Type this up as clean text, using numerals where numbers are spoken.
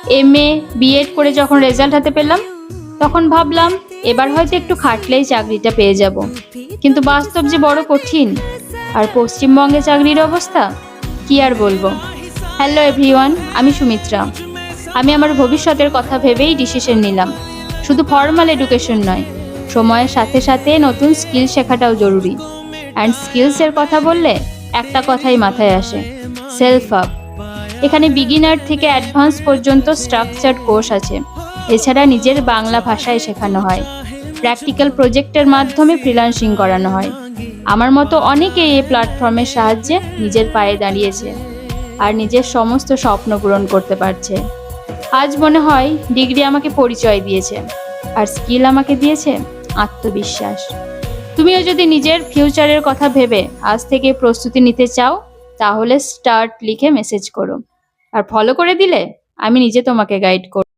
MA BEd করে যখন result হাতে পেলাম তখন ভাবলাম এবার হয়তো একটু খাটলেই চাকরিটা পেয়ে যাব, কিন্তু বাস্তব যে বড় কঠিন। আর পশ্চিমবঙ্গে চাকরির অবস্থা কি আর বলবো। হ্যালো এভরিওয়ান, আমি সুমিত্রা। আমি আমার ভবিষ্যতের কথা ভেবেই ডিসিশন নিলাম। শুধু ফর্মাল এডুকেশন নয়, সময়ের সাথে সাথে নতুন স্কিল শেখাটাও জরুরি। অ্যান্ড স্কিলসের কথা বললে একটা কথাই মাথায় আসে, সেলফ আপ। এখানে বিগিনার থেকে অ্যাডভান্স পর্যন্ত স্ট্রাকচার্ড কোর্স আছে। এছাড়া নিজের বাংলা ভাষায় শেখানো হয়, প্র্যাকটিক্যাল প্রজেক্টের মাধ্যমে ফ্রিল্যান্সিং করানো হয়। আমার মতো অনেকেই এই প্ল্যাটফর্মের সাহায্যে নিজের পায়ে দাঁড়িয়েছে আর নিজের সমস্ত স্বপ্ন পূরণ করতে পারছে। আজ মনে হয় ডিগ্রি আমাকে পরিচয় দিয়েছে, আর স্কিল আমাকে দিয়েছে আত্মবিশ্বাস। তুমিও যদি নিজের ফিউচারের কথা ভেবে আজ থেকে প্রস্তুতি নিতে চাও, তাহলে স্টার্ট লিখে মেসেজ করো, আর ফলো করে দিলে আমি নিজে তোমাকে গাইড করব।